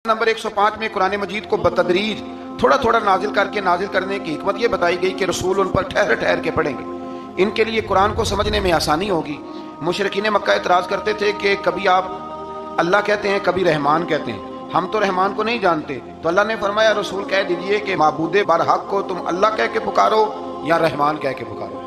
Number 105 میں قرآن مجید کو بتدریج تھوڑا تھوڑا نازل کرنے کی حکمت یہ بتائی گئی کہ رسول ان پر ٹھہر ٹھہر کے پڑھیں گے، ان کے لیے قرآن کو سمجھنے میں آسانی ہوگی۔ مشرکین مکہ اعتراض کرتے تھے کہ کبھی آپ اللہ کہتے ہیں کبھی رحمان کہتے ہیں، ہم تو رحمان کو نہیں جانتے۔ تو اللہ نے فرمایا رسول کہہ دیجئے کہ معبود برحق کو تم اللہ کہہ کے پکارو یا رحمان کہہ کے پکارو،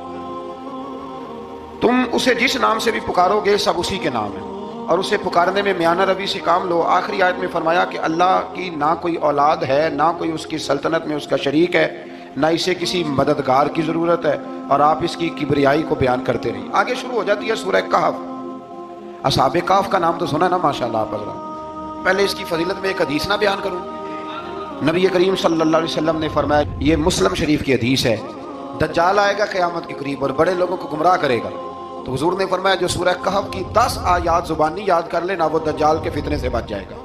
تم اسے جس نام سے بھی پکارو گے سب اسی کے نام ہے، اور اسے پکارنے میں میانہ روی سے کام لو۔ آخری آیت میں فرمایا کہ اللہ کی نہ کوئی اولاد ہے، نہ کوئی اس کی سلطنت میں اس کا شریک ہے، نہ اسے کسی مددگار کی ضرورت ہے، اور آپ اس کی کبریائی کو بیان کرتے رہیں۔ آگے شروع ہو جاتی ہے سورہ کہف۔ اصحاب کہف کا نام تو سنا نا ماشاءاللہ آپ حضرات۔ پہلے اس کی فضیلت میں ایک حدیث نہ بیان کروں؟ نبی کریم صلی اللہ علیہ وسلم نے فرمایا، یہ مسلم شریف کی حدیث ہے، دجال آئے گا قیامت کے قریب اور بڑے لوگوں کو گمراہ کرے گا، تو حضور نے فرمایا جو سورہ کہف کی 10 آیات زبانی یاد کر لے نا، وہ دجال کے فتنے سے بچ جائے گا۔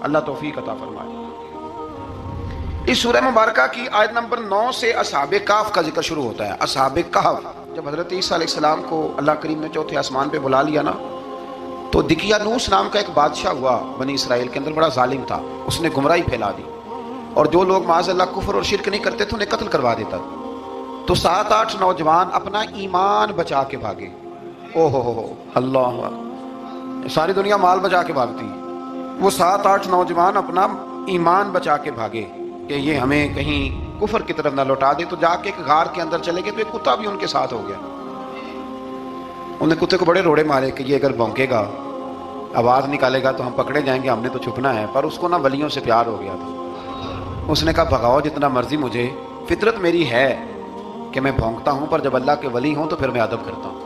اللہ توفیق عطا فرمائے۔ اس سورہ مبارکہ کی آیت نمبر 9 سے اصحاب کہف کا ذکر شروع ہوتا ہے۔ اصحاب کہف، جب حضرت عیسیٰ علیہ السلام کو اللہ کریم نے چوتھے آسمان پہ بلا لیا نا، تو دقیانوس نام کا ایک بادشاہ ہوا بنی اسرائیل کے اندر، بڑا ظالم تھا، اس نے گمراہی پھیلا دی، اور جو لوگ معاذ اللہ کفر اور شرک نہیں کرتے تھے انہیں قتل کروا دیتا۔ تو 7-8 نوجوان اپنا ایمان بچا کے بھاگے۔ او ہو اللہ، ساری دنیا مال بچا کے بھاگتی، وہ 7-8 نوجوان اپنا ایمان بچا کے بھاگے کہ یہ ہمیں کہیں کفر کی طرف نہ لوٹا دے۔ تو جا کے ایک غار کے اندر چلے گئے، تو ایک کتا بھی ان کے ساتھ ہو گیا۔ انہیں کتے کو بڑے روڑے مارے کہ یہ اگر بھونکے گا، آواز نکالے گا تو ہم پکڑے جائیں گے، ہم نے تو چھپنا ہے۔ پر اس کو نہ ولیوں سے پیار ہو گیا تھا، اس نے کہا بھگاؤ جتنا مرضی مجھے، فطرت میری ہے کہ میں بھونکتا ہوں، پر جب اللہ کے ولی ہوں تو پھر میں ادب کرتا ہوں۔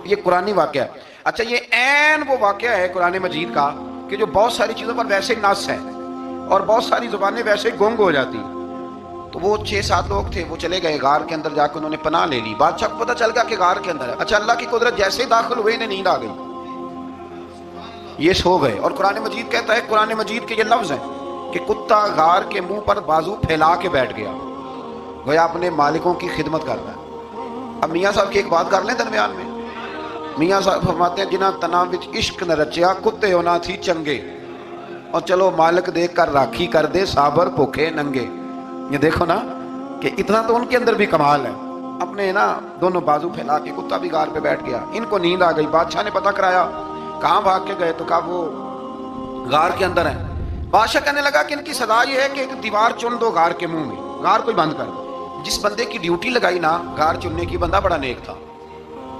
یہ قرآنی واقعہ ہے۔ اچھا، یہ عین وہ واقعہ ہے قرآن مجید کا کہ جو بہت ساری چیزوں پر ویسے نص ہے اور بہت ساری زبانیں ویسے گنگ ہو جاتی۔ تو وہ 6-7 لوگ تھے، وہ چلے گئے غار کے اندر، جا کے انہوں نے پناہ لے لی۔ بادشاہ کو پتہ چل گیا کہ غار کے اندر ہے۔ اچھا، اللہ کی قدرت جیسے ہی داخل ہوئے انہیں نیند آ گئی، یہ سو گئے۔ اور قرآن مجید کہتا ہے، قرآن مجید کے یہ لفظ ہیں کہ کتا غار کے منہ پر بازو پھیلا کے بیٹھ گیا، گویا اپنے مالکوں کی خدمت کرتا ہے۔ اب میاں صاحب کی ایک بات کر لیں درمیان میں۔ میاں صاحب فرماتے ہیں جنہ تنا وچ عشق نہ رچیا، کتے ہونا تھی چنگے، اور چلو مالک دیکھ کر راکھی کر دے، صابر بھوکے ننگے۔ یہ دیکھو نا کہ اتنا تو ان کے اندر بھی کمال ہے، اپنے نا دونوں بازو پھیلا کے کتا بھی غار پہ بیٹھ گیا۔ ان کو نیند آ گئی، بادشاہ نے پتہ کرایا کہاں بھاگ کے گئے، تو کہا وہ غار کے اندر ہیں۔ بادشاہ کہنے لگا کہ ان کی سزا یہ ہے کہ ایک دیوار چن دو غار کے منہ میں، غار کو بند کر دو۔ جس بندے کی ڈیوٹی لگائی نا غار چننے کی، بندہ بڑا نیک تھا،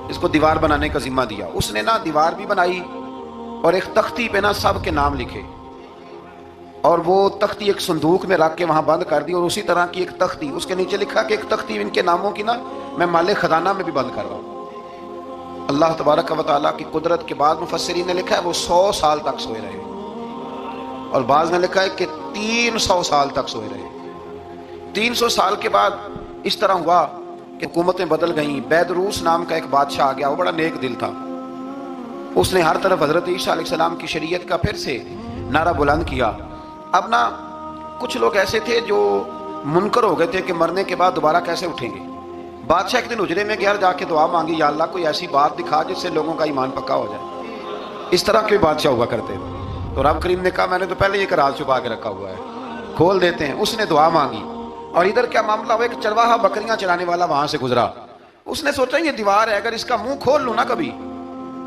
اس کو دیوار بنانے کا ذمہ دیا، اس نے نا دیوار بھی بنائی اور ایک تختی پہ نا سب کے نام لکھے، اور وہ تختی ایک صندوق میں رکھ کے وہاں بند کر دی، اور اسی طرح کی ایک تختی اس کے نیچے لکھا کہ ایک تختی ان کے ناموں کی نا میں مال خزانہ میں بھی بند کر رہا ہوں۔ اللہ تبارک و تعالیٰ کی قدرت کے بعد مفسرین نے لکھا ہے وہ 100 سال تک سوئے رہے، اور بعض نے لکھا ہے کہ 300 سال تک سوئے رہے۔ 300 سال کے بعد اس طرح ہوا کہ حکومتیں بدل گئیں۔ بیدروس نام کا ایک بادشاہ آ گیا، وہ بڑا نیک دل تھا، اس نے ہر طرف حضرت عیسیٰ علیہ السلام کی شریعت کا پھر سے نعرہ بلند کیا۔ اب نا کچھ لوگ ایسے تھے جو منکر ہو گئے تھے کہ مرنے کے بعد دوبارہ کیسے اٹھیں گے۔ بادشاہ ایک دن حجرے میں گیا، جا کے دعا مانگی، یا اللہ کوئی ایسی بات دکھا جس سے لوگوں کا ایمان پکا ہو جائے۔ اس طرح کے بادشاہ ہوا کرتے تھے، تو رب کریم نے کہا میں نے تو پہلے یہ راز چھپا کے رکھا ہوا ہے، کھول دیتے ہیں۔ اس نے دعا مانگی، اور ادھر کیا معاملہ ہوا، ایک چرواہا بکریاں چرانے والا وہاں سے گزرا، اس نے سوچا یہ دیوار ہے، اگر اس کا منہ کھول لوں نا کبھی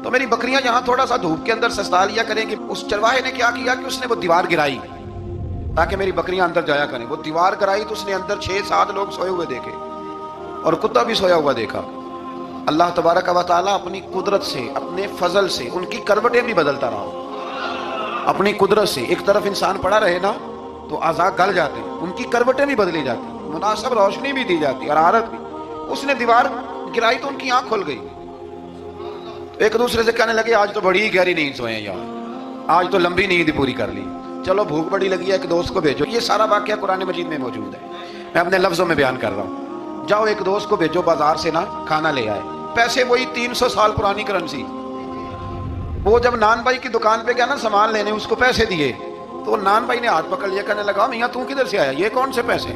تو میری بکریاں یہاں تھوڑا سا دھوپ کے اندر سستا لیا کریں گی۔ اس چرواہے نے کیا کیا کہ اس نے وہ دیوار گرائی تاکہ میری بکریاں اندر جایا کریں۔ وہ دیوار گرائی تو اس نے اندر 6-7 لوگ سوئے ہوئے دیکھے، اور کتا بھی سویا ہوا دیکھا۔ اللہ تبارک و تعالیٰ اپنی قدرت سے، اپنے فضل سے ان کی کروٹیں بھی بدلتا رہا، اپنی قدرت سے۔ ایک طرف انسان پڑا رہے نا تو اعضاء گل جاتے ہیں، ان کی کروٹیں بھی بدلی جاتی، مناسب روشنی بھی دی جاتی اور حرارت بھی۔ اس نے دیوار گرائی تو ان کی آنکھ کھل گئی، ایک دوسرے سے کہنے لگے آج تو بڑی گہری نیند سوئے ہیں یار، آج تو لمبی نیند پوری کر لی، چلو بھوک بڑی لگی ہے ایک دوست کو بھیجو۔ یہ سارا واقعہ قرآن مجید میں موجود ہے، میں اپنے لفظوں میں بیان کر رہا ہوں۔ جاؤ ایک دوست کو بھیجو بازار سے نا کھانا لے آئے، پیسے وہی 300 سال پرانی کرنسی۔ وہ جب نان بھائی کی دکان پہ گیا نا سامان لینے، اس کو پیسے دیے تو نان بھائی نے ہاتھ پکڑ لیا، کہنے لگا میاں تو کدھر سے آیا، یہ کون سے پیسے؟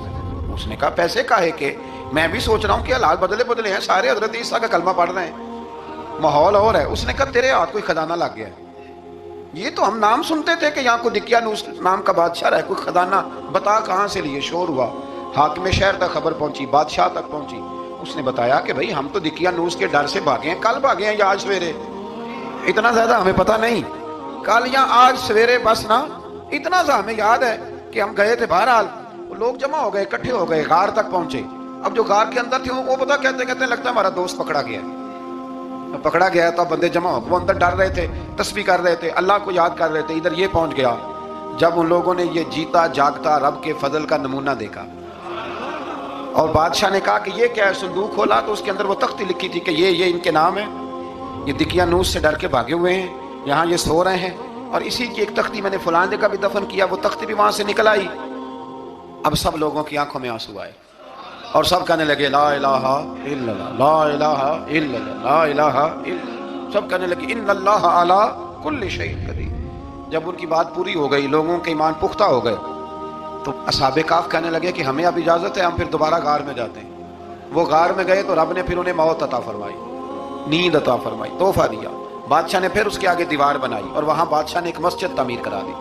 اس نے کہا پیسے کاہے کے، میں بھی سوچ رہا ہوں کہ حالات بدلے ہیں، سارے حضرت عیسیٰ کا کلمہ پڑھ رہے ہیں، ماحول اور ہے۔ اس نے کہا تیرے ہاتھ کوئی خزانہ لگ گیا ہے، یہ تو ہم نام سنتے تھے کہ یہاں کو دقیانوس نام کا بادشاہ رہا ہے، کوئی خزانہ، بتا کہاں سے لیے؟ شور ہوا، حاکم شہر تک خبر پہنچی، بادشاہ تک پہنچی۔ اس نے بتایا کہ بھائی ہم تو دقیانوس کے ڈر سے بھاگے ہیں، کل بھاگے ہیں یا آج سویرے، اتنا زیادہ ہمیں پتہ نہیں، کل یا آج سویرے بس نا، اتنا سا ہمیں یاد ہے کہ ہم گئے تھے۔ بہرحال لوگ جمع ہو گئے، اکٹھے ہو گئے، غار تک پہنچے۔ اب جو غار کے اندر تھے وہ پتہ کہتے کہتے لگتا ہے ہمارا دوست پکڑا گیا ہے، پکڑا گیا تو بندے جمع ہو، وہ اندر ڈر رہے تھے، تسبیح کر رہے تھے، اللہ کو یاد کر رہے تھے۔ ادھر یہ پہنچ گیا جب ان لوگوں نے یہ جیتا جاگتا رب کے فضل کا نمونہ دیکھا، اور بادشاہ نے کہا کہ یہ کیا ہے؟ صندوق کھولا تو اس کے اندر وہ تختی لکھی تھی کہ یہ ان کے نام ہے، یہ دقیانوس سے ڈر کے بھاگے ہوئے ہیں، یہاں یہ سو رہے ہیں، اور اسی کی ایک تختی میں نے فلاں جگہ بھی دفن کیا، وہ تختی بھی وہاں سے نکل آئی۔ اب سب لوگوں کی آنکھوں میں آنسو آئے اور سب کہنے لگے لا الہ الا اللہ، لا الہ الا اللہ، لا الہ الا اللہ۔ سب کہنے لگے ان اللہ علی کل شیء قدیر۔ جب ان کی بات پوری ہو گئی، لوگوں کے ایمان پختہ ہو گئے، تو اصحاب کہف کہنے لگے کہ ہمیں اب اجازت ہے، ہم پھر دوبارہ غار میں جاتے ہیں۔ وہ غار میں گئے تو رب نے پھر انہیں موت عطا فرمائی، نیند عطا فرمائی، تحفہ دیا۔ بادشاہ نے پھر اس کے آگے دیوار بنائی اور وہاں بادشاہ نے ایک مسجد تعمیر کرا دی،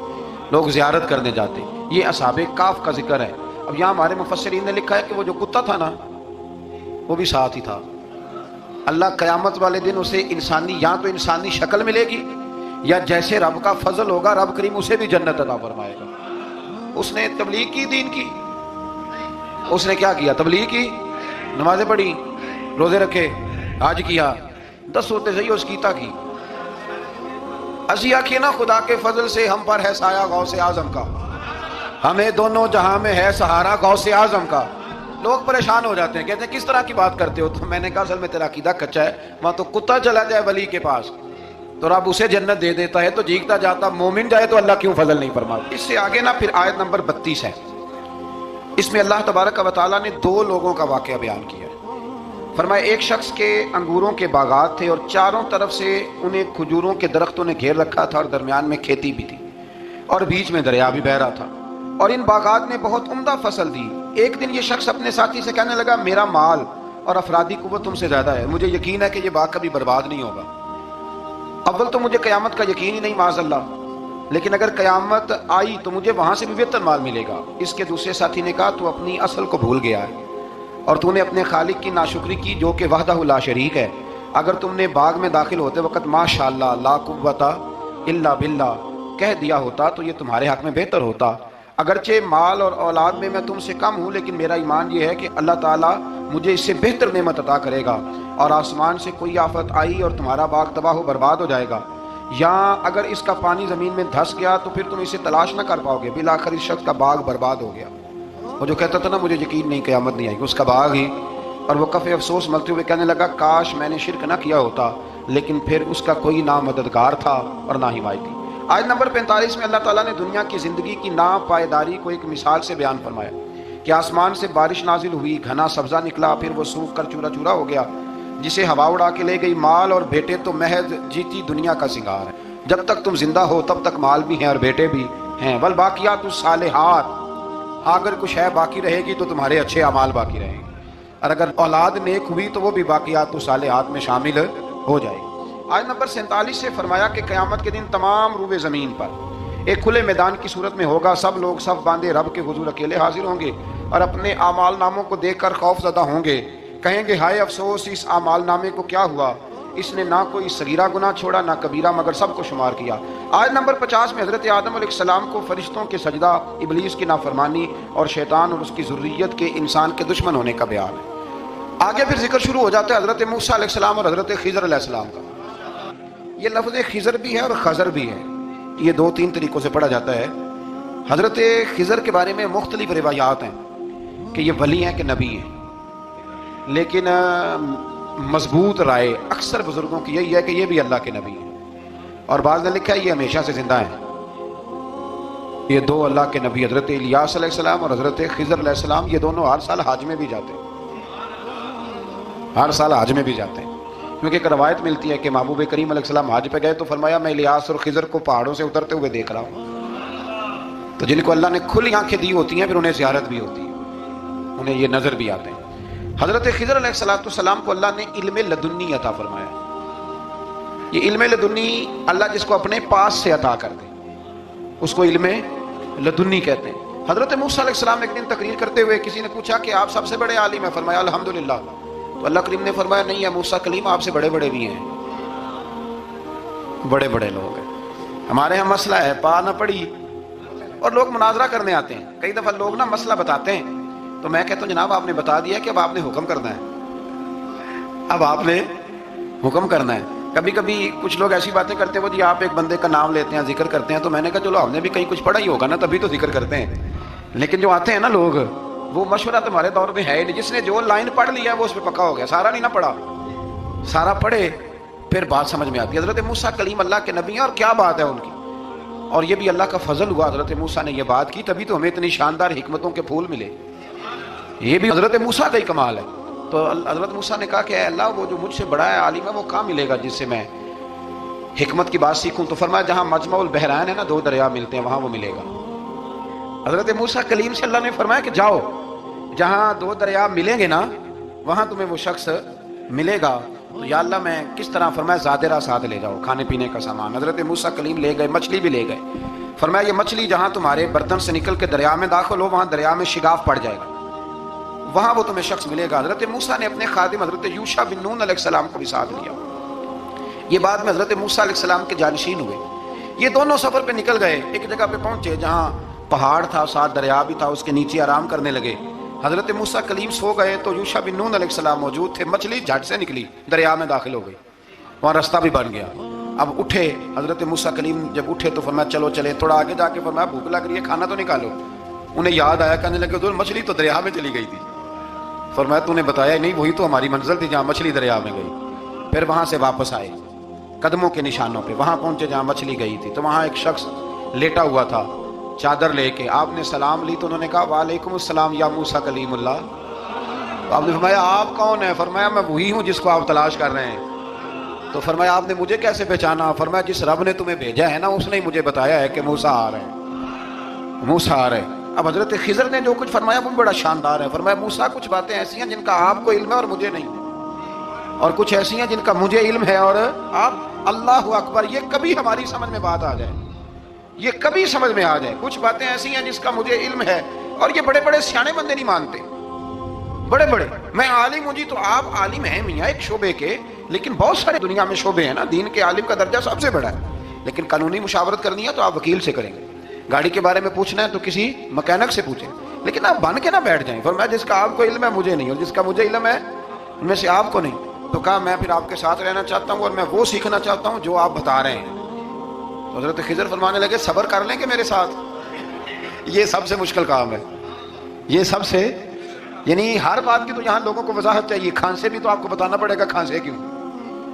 لوگ زیارت کرنے جاتے۔ یہ اصحاب کہف کا ذکر ہے۔ اب یہاں ہمارے مفسرین نے لکھا ہے کہ وہ جو کتا تھا نا، وہ بھی ساتھ ہی تھا۔ اللہ قیامت والے دن اسے انسانی، یا تو انسانی شکل ملے گی، یا جیسے رب کا فضل ہوگا رب کریم اسے بھی جنت عطا فرمائے گا۔ اس نے تبلیغ کی، دین کی، اس نے کیا کیا؟ تبلیغ کی، نمازیں پڑھی، روزے رکھے، حج کیا، 10 ہوتے صحیح اس کیتا کی۔ اسی آنکھیں نا خدا کے فضل سے ہم پر ہے سایہ غوث اعظم کا، ہمیں دونوں جہاں میں ہے سہارا غوث اعظم کا۔ لوگ پریشان ہو جاتے ہیں، کہتے ہیں کس طرح کی بات کرتے ہو؟ تو میں نے کہا اصل میں تیرا عقیدہ کچا ہے، وہاں تو کتا چلا جائے ولی کے پاس تو رب اسے جنت دے دیتا ہے، تو جھیکتا جاتا مومن جائے تو اللہ کیوں فضل نہیں فرماتا؟ اس سے آگے نا پھر آیت نمبر 32 ہے، اس میں اللہ تبارک و تعالیٰ نے 2 لوگوں کا واقعہ بیان کیا ہے۔ فرمایا ایک شخص کے انگوروں کے باغات تھے اور چاروں طرف سے انہیں کھجوروں کے درختوں نے گھیر رکھا تھا، اور درمیان میں کھیتی بھی تھی، اور بیچ میں دریا بھی بہہ رہا تھا، اور ان باغات نے بہت عمدہ فصل دی۔ ایک دن یہ شخص اپنے ساتھی سے کہنے لگا میرا مال اور افرادی قوت تم سے زیادہ ہے، مجھے یقین ہے کہ یہ باغ کبھی برباد نہیں ہوگا۔ اول تو مجھے قیامت کا یقین ہی نہیں معاذ اللہ، لیکن اگر قیامت آئی تو مجھے وہاں سے بھی بہتر مال ملے گا۔ اس کے دوسرے ساتھی نے کہا تو اپنی اصل کو بھول گیا ہے اور تو نے اپنے خالق کی ناشکری کی جو کہ وحدہ لا شریک ہے۔ اگر تم نے باغ میں داخل ہوتے وقت ماشاءاللہ لا قوت الا باللہ کہہ دیا ہوتا تو یہ تمہارے حق میں بہتر ہوتا۔ اگرچہ مال اور اولاد میں تم سے کم ہوں، لیکن میرا ایمان یہ ہے کہ اللہ تعالیٰ مجھے اس سے بہتر نعمت عطا کرے گا، اور آسمان سے کوئی آفت آئی اور تمہارا باغ تباہ و برباد ہو جائے گا، یا اگر اس کا پانی زمین میں دھس گیا تو پھر تم اسے تلاش نہ کر پاؤ گے۔ بالآخر اس شخص کا باغ برباد ہو گیا۔ وہ جو کہتا تھا نا مجھے یقین نہیں قیامت نہیں آئے گی، اس کا باغ ہی، اور وہ کفِ افسوس ملتے ہوئے کہنے لگا کاش میں نے شرک نہ کیا ہوتا، لیکن پھر اس کا کوئی نہ مددگار تھا اور نہ حمایتی۔ آیت نمبر 45 میں اللہ تعالیٰ نے دنیا کی زندگی کی ناپائیداری کو ایک مثال سے بیان فرمایا کہ آسمان سے بارش نازل ہوئی، گھنا سبزہ نکلا، پھر وہ سوکھ کر چورا چورا ہو گیا، جسے ہوا اڑا کے لے گئی۔ مال اور بیٹے تو محض جیتی دنیا کا سنگار ہے، جب تک تم زندہ ہو تب تک مال بھی ہیں اور بیٹے بھی ہیں۔ والباقیات الصالحات، اگر کچھ ہے باقی رہے گی تو تمہارے اچھے اعمال باقی رہیں گے، اور اگر اولاد نیک ہوئی تو وہ بھی باقیات الصالحات میں شامل ہو جائے گی۔ آیت نمبر 47 سے فرمایا کہ قیامت کے دن تمام روئے زمین پر ایک کھلے میدان کی صورت میں ہوگا، سب لوگ صف باندھے رب کے حضور اکیلے حاضر ہوں گے اور اپنے اعمال ناموں کو دیکھ کر خوف زدہ ہوں گے، کہیں گے ہائے افسوس اس اعمال نامے کو کیا ہوا، اس نے نہ کوئی صغیرہ گناہ چھوڑا نہ کبیرہ، مگر سب کو شمار کیا۔ آیت نمبر 50 میں حضرت آدم علیہ السلام کو فرشتوں کے سجدہ، ابلیس کی نافرمانی اور شیطان اور اس کی ذریت کے انسان کے دشمن ہونے کا بیان ہے۔ آگے پھر ذکر شروع ہو جاتا ہے حضرت موسیٰ علیہ السلام اور حضرت خضر علیہ السلام کا۔ یہ لفظ خضر بھی ہے اور خضر بھی ہے، یہ 2-3 طریقوں سے پڑھا جاتا ہے۔ حضرت خضر کے بارے میں مختلف روایات ہیں کہ یہ ولی ہیں کہ نبی ہیں، لیکن مضبوط رائے اکثر بزرگوں کی یہی ہے کہ یہ بھی اللہ کے نبی ہیں، اور بعض نے لکھا ہے یہ ہمیشہ سے زندہ ہیں۔ یہ 2 اللہ کے نبی حضرت الیاس علیہ السلام اور حضرت خضر علیہ السلام، یہ دونوں ہر سال حج میں بھی جاتے ہیں، ہر سال حج میں بھی جاتے ہیں، کیونکہ ایک روایت ملتی ہے کہ محبوب کریم علیہ السلام حج پہ گئے تو فرمایا میں الیاس اور خضر کو پہاڑوں سے اترتے ہوئے دیکھ رہا ہوں۔ تو جن کو اللہ نے کھلی آنکھیں دی ہوتی ہیں پھر انہیں زیارت بھی ہوتی ہے، انہیں یہ نظر بھی آتے ہیں۔ حضرت خضر علیہ السلام کو اللہ نے علم لدنی عطا فرمایا، یہ علم لدنی اللہ جس کو اپنے پاس سے عطا کر دے اس کو علم لدنی کہتے ہیں۔ حضرت موسیٰ علیہ السلام ایک دن تقریر کرتے ہوئے کسی نے پوچھا کہ آپ سب سے بڑے عالم ہیں، فرمایا الحمدللہ۔ تو اللہ کریم نے فرمایا نہیں ہے موسیٰ کلیم آپ سے بڑے بڑے بھی ہیں، بڑے بڑے لوگ ہیں۔ ہمارے ہاں مسئلہ ہے پا نہ پڑی اور لوگ مناظرہ کرنے آتے ہیں، کئی دفعہ لوگ نا مسئلہ بتاتے ہیں تو میں کہتا ہوں جناب آپ نے بتا دیا کہ اب آپ نے حکم کرنا ہے، اب آپ نے حکم کرنا ہے۔ کبھی کبھی کچھ لوگ ایسی باتیں کرتے ہیں وہ جی آپ ایک بندے کا نام لیتے ہیں ذکر کرتے ہیں، تو میں نے کہا چلو ہم نے بھی کہیں کچھ پڑھا ہی ہوگا نا تبھی تو ذکر کرتے ہیں، لیکن جو آتے ہیں نا لوگ وہ مشورہ تمہارے دور میں ہے ہی نہیں، جس نے جو لائن پڑھ لیا ہے وہ اس پہ پکا ہو گیا، سارا نہیں نہ پڑھا، سارا پڑھے پھر بات سمجھ میں آتی ہے۔ حضرت موسیٰ کلیم اللہ کے نبی ہیں اور کیا بات ہے ان کی، اور یہ بھی اللہ کا فضل ہوا حضرت موسیٰ نے یہ بات کی تبھی تو ہمیں اتنی شاندار حکمتوں کے پھول ملے، یہ بھی حضرت موسیٰ کا ہی کمال ہے۔ تو حضرت موسیٰ نے کہا کہ اے اللہ وہ جو مجھ سے بڑا ہے عالم ہے وہ کہاں ملے گا جس سے میں حکمت کی بات سیکھوں؟ تو فرمایا جہاں مجمع البحرین ہے نا دو دریا ملتے ہیں وہاں وہ ملے گا۔ حضرت موسیٰ کلیم سے اللہ نے فرمایا کہ جاؤ جہاں دو دریا ملیں گے نا وہاں تمہیں وہ شخص ملے گا۔ تو یا اللہ میں کس طرح؟ فرمایا زادرہ ساتھ لے جاؤ کھانے پینے کا سامان۔ حضرت موسیٰ کلیم لے گئے، مچھلی بھی لے گئے، فرمایا یہ مچھلی جہاں تمہارے برتن سے نکل کے دریا میں داخل ہو وہاں دریا میں شگاف پڑ جائے گا، وہاں وہ تمہیں شخص ملے گا۔ حضرت موسیٰ نے اپنے خادم حضرت یوشع بن نون علیہ السلام کو بھی ساتھ لیا، یہ بعد میں حضرت موسیٰ علیہ السلام کے جانشین ہوئے۔ یہ دونوں سفر پہ نکل گئے، ایک جگہ پہ پہنچے جہاں پہاڑ تھا ساتھ دریا بھی تھا، اس کے نیچے آرام کرنے لگے۔ حضرت موسیٰ کلیم سو گئے تو یوشع بن نون علیہ السلام موجود تھے، مچھلی جھٹ سے نکلی دریا میں داخل ہو گئی، وہاں راستہ بھی بن گیا۔ اب اٹھے حضرت موسیٰ کلیم جب اٹھے تو فرمایا چلو چلے، تھوڑا آگے جا کے فرمایا بھوک لگ رہی ہے کھانا تو نکالو۔ انہیں یاد آیا، کہنے لگے حضور مچھلی تو دریا میں چلی گئی تھی۔ فرمایا تو نے بتایا ہی نہیں، وہی تو ہماری منزل تھی جہاں مچھلی دریا میں گئی۔ پھر وہاں سے واپس آئے قدموں کے نشانوں پہ، وہاں پہنچے جہاں مچھلی گئی تھی تو وہاں ایک شخص لیٹا ہوا تھا چادر لے کے، آپ نے سلام لی تو انہوں نے کہا وعلیکم السلام یا موسیٰ کلیم اللہ۔ تو آپ نے فرمایا آپ کون ہیں؟ فرمایا میں وہی ہوں جس کو آپ تلاش کر رہے ہیں۔ تو فرمایا آپ نے مجھے کیسے پہچانا؟ فرمایا جس رب نے تمہیں بھیجا ہے نا اس نے ہی مجھے بتایا ہے کہ موسیٰ آ رہے ہیں، موسیٰ آ رہے ہیں۔ اب حضرت خضر نے جو کچھ فرمایا وہ بڑا شاندار ہے، فرمایا موسیٰ کچھ باتیں ایسی ہیں جن کا آپ کو علم ہے اور مجھے نہیں، اور کچھ ایسی ہیں جن کا مجھے علم ہے اور آپ۔ اللہ اکبر، یہ کبھی ہماری سمجھ میں بات آ جائے، یہ کبھی سمجھ میں آ جائے، کچھ باتیں ایسی ہیں جس کا مجھے علم ہے، اور یہ بڑے بڑے سیانے بندے نہیں مانتے، بڑے بڑے میں عالم ہوں جی، تو آپ عالم ہیں میاں ایک شعبے کے، لیکن بہت سارے دنیا میں شعبے ہیں نا، دین کے عالم کا درجہ سب سے بڑا ہے، لیکن قانونی مشاورت کرنی ہے تو آپ وکیل سے کریں گے، گاڑی کے بارے میں پوچھنا ہے تو کسی مکینک سے پوچھیں، لیکن آپ بن کے نہ بیٹھ جائیں۔ فرمایا جس کا آپ کو علم ہے مجھے نہیں، اور جس کا مجھے علم ہے ان میں سے آپ کو نہیں۔ تو کہا میں پھر آپ کے ساتھ رہنا چاہتا ہوں اور میں وہ سیکھنا چاہتا ہوں جو آپ بتا رہے ہیں۔ تو حضرت خضر فرمانے لگے صبر کر لیں کہ میرے ساتھ، یہ سب سے مشکل کام ہے، یہ سب سے، یعنی ہر بات کی تو یہاں لوگوں کو وضاحت چاہیے۔ کھانسے بھی تو آپ کو بتانا پڑے گا کھانسے کیوں،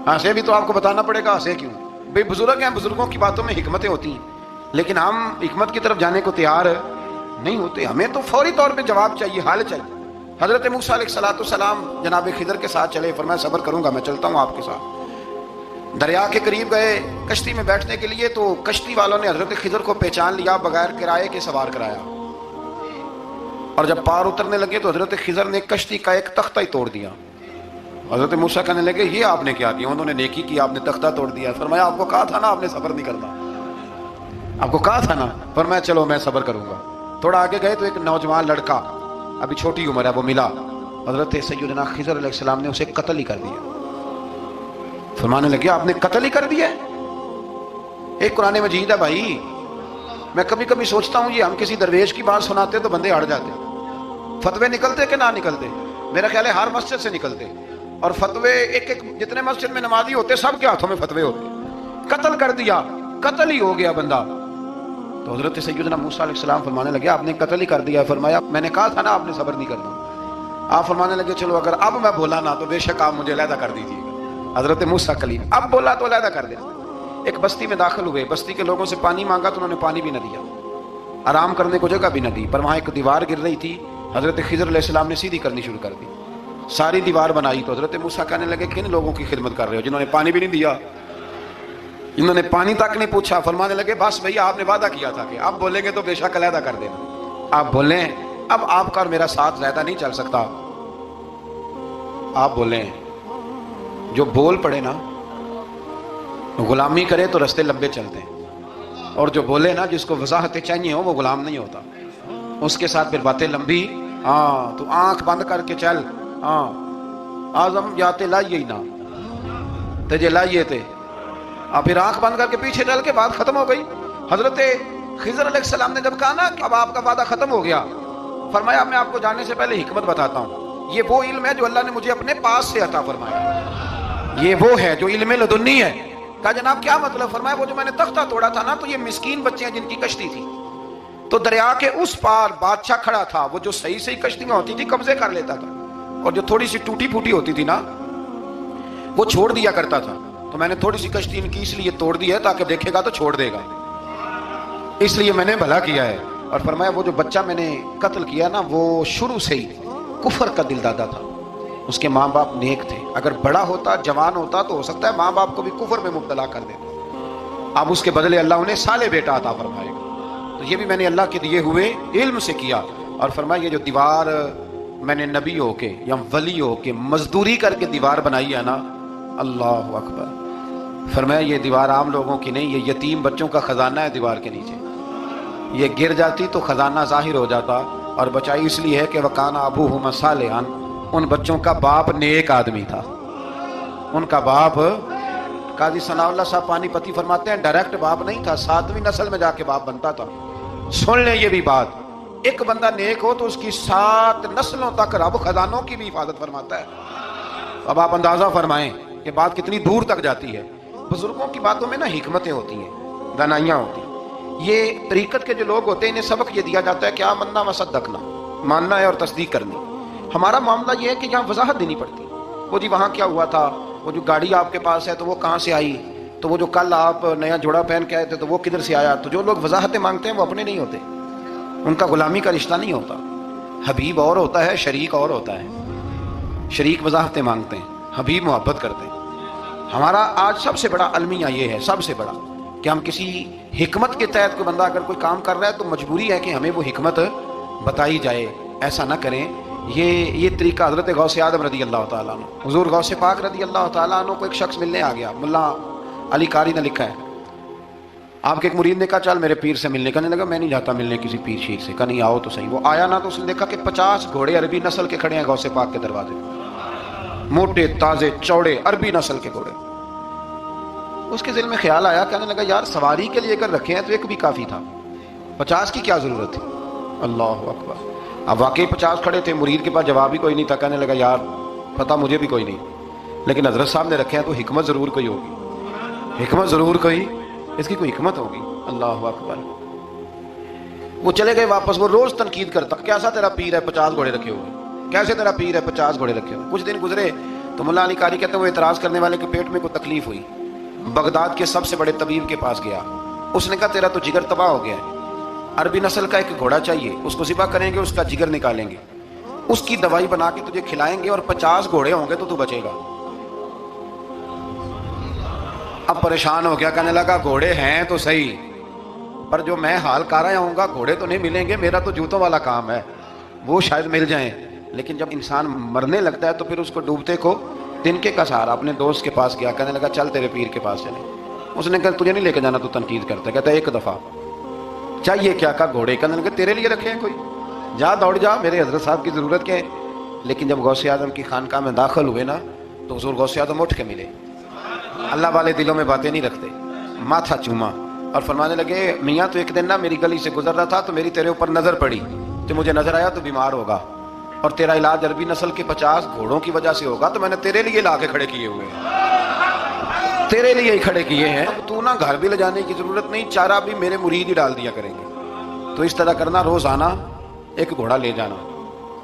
ہنسے بھی تو آپ کو بتانا پڑے گا ہنسے کیوں۔ بھئی بزرگ ہیں، بزرگوں کی باتوں میں حکمتیں ہوتی ہیں، لیکن ہم حکمت کی طرف جانے کو تیار نہیں ہوتے، ہمیں تو فوری طور پہ جواب چاہیے، حل چاہیے۔ حضرت موسیٰ علیہ السلام جناب خضر کے ساتھ چلے، فرمایا صبر کروں گا، میں چلتا ہوں آپ کے ساتھ۔ دریا کے قریب گئے کشتی میں بیٹھنے کے لیے تو کشتی والوں نے حضرت خضر کو پہچان لیا، بغیر کرائے کے سوار کرایا، اور جب پار اترنے لگے تو حضرت خضر نے کشتی کا ایک تختہ ہی توڑ دیا۔ حضرت موسیٰ کہنے لگے یہ آپ نے کیا کیا؟ انہوں نے نیکی کی، آپ نے تختہ توڑ دیا۔ فرمایا آپ کو کہا تھا نا آپ نے صبر نہیں کرنا، آپ کو کہا تھا نا۔ فرمایا چلو میں صبر کروں گا۔ تھوڑا آگے گئے تو ایک نوجوان لڑکا ابھی چھوٹی عمر ہے وہ ملا، حضرت سیدنا خضر علیہ السلام نے اسے قتل ہی کر دیا۔ فرمانے لگے آپ نے قتل ہی کر دیا؟ ایک قرآن مجید ہے بھائی، میں کبھی کبھی سوچتا ہوں یہ ہم کسی درویش کی بات سناتے تو بندے ہٹ جاتے، فتوے نکلتے کہ نہ نکلتے؟ میرا خیال ہے ہر مسجد سے نکلتے، اور فتوے ایک ایک جتنے مسجد میں نمازی ہوتے سب کے ہاتھوں میں فتوے ہوتے۔ قتل کر دیا، قتل ہی ہو گیا بندہ۔ تو حضرت سیدنا موسیٰ علیہ السلام فرمانے لگے آپ نے قتل ہی کر دیا۔ فرمایا میں نے کہا تھا نا آپ نے صبر نہیں کرنا۔ آپ فرمانے لگے چلو اگر اب میں بولا نا تو بے شک آپ مجھے علیحدہ کر دیجیے گا۔ حضرت موسیٰ کلیم اب بولا تو علیحدہ کر دیا۔ ایک بستی میں داخل ہوئے، بستی کے لوگوں سے پانی مانگا تو انہوں نے پانی بھی نہ دیا، آرام کرنے کو جگہ بھی نہ دی، پر وہاں ایک دیوار گر رہی تھی، حضرت خضر علیہ السلام نے سیدھی کرنی شروع کر دی، ساری دیوار بنائی۔ تو حضرت موسیٰ کہنے لگے کن لوگوں کی خدمت کر رہے ہو جنہوں نے پانی بھی نہیں دیا، انہوں نے پانی تک نہیں پوچھا۔ فرمانے لگے بس بھیا آپ نے وعدہ کیا تھا کہ آپ بولیں گے تو بے شک علیحدہ کر دینا، آپ بولیں اب آپ کا اور میرا ساتھ زیادہ نہیں چل سکتا، آپ بولیں۔ جو بول پڑے نا غلامی کرے تو رستے لمبے چلتے ہیں، اور جو بولے نا جس کو وضاحتیں چاہیے ہو وہ غلام نہیں ہوتا، اس کے ساتھ پھر باتیں لمبی. ہاں تو آنکھ بند کر کے چل. ہاں آزم جاتے لائیے ہی نہ تجھے لائیے تھے، پھر آنکھ بند کر کے پیچھے چل کے بات ختم ہو گئی. حضرت خضر علیہ السلام نے جب کہا نا کہ اب آپ کا وعدہ ختم ہو گیا، فرمایا میں آپ کو جانے سے پہلے حکمت بتاتا ہوں، یہ وہ علم ہے جو اللہ نے مجھے اپنے پاس سے عطا فرمایا، یہ وہ ہے جو علم لدنی ہے. کہا جناب کیا مطلب؟ فرمایا وہ جو میں نے تختہ توڑا تھا نا، تو یہ مسکین بچے ہیں جن کی کشتی تھی، تو دریا کے اس پار بادشاہ کھڑا تھا، وہ جو صحیح صحیح کشتیاں ہوتی تھی قبضے کر لیتا تھا، اور جو تھوڑی سی ٹوٹی پھوٹی ہوتی تھی نا وہ چھوڑ دیا کرتا تھا. تو میں نے تھوڑی سی کشتی ان کی اس لیے توڑ دی ہے تاکہ دیکھے گا تو چھوڑ دے گا، اس لیے میں نے بھلا کیا ہے. اور فرمایا وہ جو بچہ میں نے قتل کیا نا وہ شروع سے ہی کفر کا دل دادا تھا، اس کے ماں باپ نیک تھے، اگر بڑا ہوتا جوان ہوتا تو ہو سکتا ہے ماں باپ کو بھی کفر میں مبتلا کر دیتا، اب اس کے بدلے اللہ انہیں صالح بیٹا عطا فرمائے گا. تو یہ بھی میں نے اللہ کے دیے ہوئے علم سے کیا. اور فرمایا یہ جو دیوار میں نے نبی ہو کے یا ولی ہو کے مزدوری کر کے دیوار بنائی ہے نا، اللہ اکبر، فرمایا یہ دیوار عام لوگوں کی نہیں، یہ یتیم بچوں کا خزانہ ہے دیوار کے نیچے، یہ گر جاتی تو خزانہ ظاہر ہو جاتا. اور بچائی اس لیے ہے کہ وَكَانَ أَبُوهُمَا صَالِحًا، ان بچوں کا باپ نیک آدمی تھا، ان کا باپ. قاضی ثناء اللہ صاحب پانی پتی فرماتے ہیں ڈائریکٹ باپ نہیں تھا، 7ویں نسل میں جا کے باپ بنتا تھا. سن لیں یہ بھی بات، ایک بندہ نیک ہو تو اس کی 7 نسلوں تک رب خزانوں کی بھی حفاظت فرماتا ہے. اب آپ اندازہ فرمائیں کہ بات کتنی دور تک جاتی ہے. بزرگوں کی باتوں میں نا حکمتیں ہوتی ہیں، دانائیاں ہوتی ہیں. یہ طریقت کے جو لوگ ہوتے ہیں انہیں سبق یہ دیا جاتا ہے کہ آمنا و صدقنا، ماننا ہے اور تصدیق کرنی. ہمارا معاملہ یہ ہے کہ یہاں وضاحت دینی پڑتی. وہ جی وہاں کیا ہوا تھا، وہ جو گاڑی آپ کے پاس ہے تو وہ کہاں سے آئی، تو وہ جو کل آپ نیا جوڑا پہن کے آئے تھے تو وہ کدھر سے آیا. تو جو لوگ وضاحتیں مانگتے ہیں وہ اپنے نہیں ہوتے، ان کا غلامی کا رشتہ نہیں ہوتا. حبیب اور ہوتا ہے، شریک اور ہوتا ہے. شریک وضاحتیں مانگتے ہیں، حبیب محبت کرتے ہیں. ہمارا آج سب سے بڑا المیہ یہ ہے، سب سے بڑا، کہ ہم کسی حکمت کے تحت کوئی بندہ اگر کوئی کام کر رہا ہے تو مجبوری ہے کہ ہمیں وہ حکمت بتائی جائے. ایسا نہ کریں. یہ طریقہ حضرت غوث اعظم رضی اللہ تعالیٰ عنہ، حضور غوث پاک رضی اللہ تعالیٰ عنہ کو ایک شخص ملنے آ گیا. ملا علی قاری نے لکھا ہے، آپ کے ایک مرید نے کہا چل میرے پیر سے ملنے. کہنے لگا میں نہیں جاتا ملنے کسی پیر شیر سے. کہا نہیں آؤ تو صحیح. وہ آیا نا تو اس نے دیکھا کہ 50 گھوڑے عربی نسل کے کھڑے ہیں غوث پاک کے دروازے، موٹے تازے چوڑے عربی نسل کے گھوڑے. اس کے دل میں خیال آیا، کہنے لگا یار سواری کے لیے اگر رکھے ہیں تو ایک بھی کافی تھا، 50 کی کیا ضرورت تھی. اللہ اکبر. اب واقعی 50 کھڑے تھے، مرید کے پاس جواب ہی کوئی نہیں تھا. کہنے لگا یار پتہ مجھے بھی کوئی نہیں، لیکن حضرت صاحب نے رکھے ہیں تو حکمت ضرور کوئی ہوگی، حکمت ضرور کوئی، اس کی کوئی حکمت ہوگی. اللہ اکبر. وہ چلے گئے واپس. وہ روز تنقید کرتا، کیسا تیرا پیر ہے 50 گھوڑے رکھے ہوئے، کیسے تیرا پیر ہے 50 گھوڑے رکھے ہوئے. کچھ دن گزرے تو ملا علی قاری کہتے ہیں وہ اعتراض کرنے والے کے پیٹ میں کوئی تکلیف ہوئی، بغداد کے سب سے بڑے طبیب کے پاس گیا. اس نے کہا تیرا تو جگر تباہ ہو گیا ہے، عربی نسل کا ایک گھوڑا چاہیے، اس کو ذبح کریں گے، اس کا جگر نکالیں گے، اس کی دوائی بنا کے تجھے کھلائیں گے، اور 50 گھوڑے ہوں گے تو بچے گا. اب پریشان ہو گیا، کہنے لگا گھوڑے ہیں تو صحیح، پر جو میں حال کر رہا ہوں گا گھوڑے تو نہیں ملیں گے، میرا تو جوتوں والا کام ہے، وہ شاید مل جائیں. لیکن جب انسان مرنے لگتا ہے تو پھر اس کو ڈوبتے کو تنکے کا سہارا. اپنے دوست کے پاس گیا، کہنے لگا چل تیرے پیر کے پاس چلیں. اس نے کہا تجھے نہیں لے کے جانا، تو تنقید کرتا ہے. کہتا ہے ایک دفعہ چاہیے کیا؟ کہا گھوڑے. کہنے لگا تیرے لیے رکھے ہیں کوئی، جا دوڑ جا، میرے حضرت صاحب کی ضرورت کیا ہے. لیکن جب غوث اعظم کی خانقاہ میں داخل ہوئے نا تو حضور غوث اعظم اٹھ کے ملے. اللہ والے دلوں میں باتیں نہیں رکھتے. ماتھا چوما اور فرمانے لگے میاں تو ایک دن نا میری گلی سے گزر رہا تھا تو میری تیرے اوپر نظر پڑی، تو مجھے نظر آیا تو بیمار ہوگا، اور تیرا علاج عربی نسل کے 50 گھوڑوں کی وجہ سے ہوگا، تو میں نے تیرے لیے لا کے کھڑے کیے ہوئے ہیں، تیرے لیے ہی کھڑے کیے ہیں. اب تو نا گھر بھی لے جانے کی ضرورت نہیں، چارہ بھی میرے مرید ہی ڈال دیا کریں گے. تو اس طرح کرنا، روز آنا ایک گھوڑا لے جانا،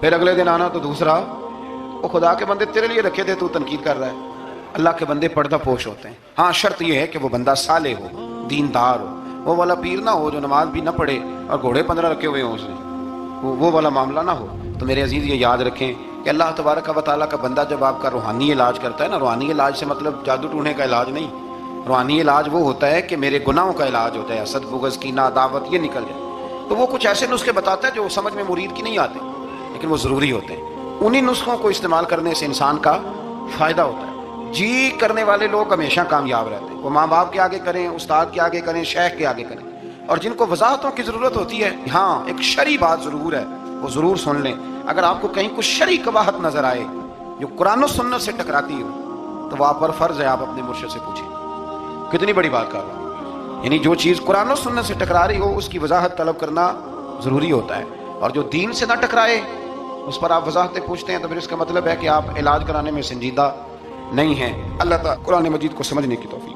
پھر اگلے دن آنا تو دوسرا. وہ خدا کے بندے تیرے لیے رکھے تھے، تو تنقید کر رہا ہے. اللہ کے بندے پردہ پوش ہوتے ہیں. ہاں شرط یہ ہے کہ وہ بندہ صالح ہو، دیندار ہو، وہ والا پیر نہ ہو جو نماز بھی نہ پڑھے اور گھوڑے 15 رکھے ہوئے ہوں اس نے، وہ والا معاملہ نہ ہو. تو میرے عزیز یہ یاد رکھیں کہ اللہ تبارک و تعالیٰ کا بندہ جب آپ کا روحانی علاج کرتا ہے نا، روحانی علاج سے مطلب جادو ٹونے کا علاج نہیں، روحانی علاج وہ ہوتا ہے کہ میرے گناہوں کا علاج ہوتا ہے، حسد بغض کینہ عداوت یہ نکل جائے. تو وہ کچھ ایسے نسخے بتاتا ہے جو سمجھ میں مرید کی نہیں آتے، لیکن وہ ضروری ہوتے ہیں. انہی نسخوں کو استعمال کرنے سے انسان کا فائدہ ہوتا ہے. جی کرنے والے لوگ ہمیشہ کامیاب رہتے ہیں، وہ ماں باپ کے آگے کریں، استاد کے آگے کریں، شیخ کے آگے کریں، اور جن کو وضاحتوں کی ضرورت ہوتی ہے، ہاں ایک شرعی بات ضرور ہے، وہ ضرور سن لیں۔ اگر آپ کو کہیں کچھ شرعی قباحت نظر آئے جو قرآن و سنت سے ٹکراتی ہو، تو وہ آپ پر فرض ہے آپ اپنے مرشد سے پوچھیں۔ کتنی بڑی بات کر رہا ہوں، یعنی جو چیز قرآن و سنت سے ٹکرا رہی ہو اس کی وضاحت طلب کرنا ضروری ہوتا ہے، اور جو دین سے نہ ٹکرائے اس پر آپ وضاحتیں پوچھتے ہیں، تو پھر اس کا مطلب ہے کہ آپ علاج کرانے میں سنجیدہ نہیں ہیں۔ اللہ تعالیٰ قرآن مجید کو سمجھنے کی توفیق